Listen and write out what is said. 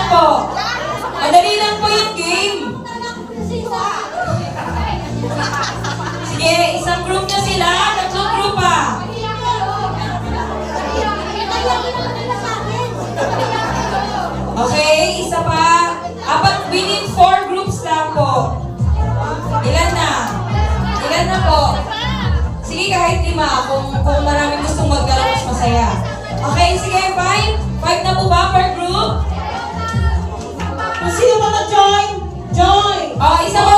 po. Madali lang po yung game. Sige, isang group na sila. Tatlong group pa. Okay, isa pa. We need 4 groups lang po. Ilan na? Ilan na po? Sige, kahit 5. Kung maraming gustong maglaro, mas masaya. Okay, sige, 5. 5 na po ba per group? Kung sino ba mag-join? Join! Oh, isa pa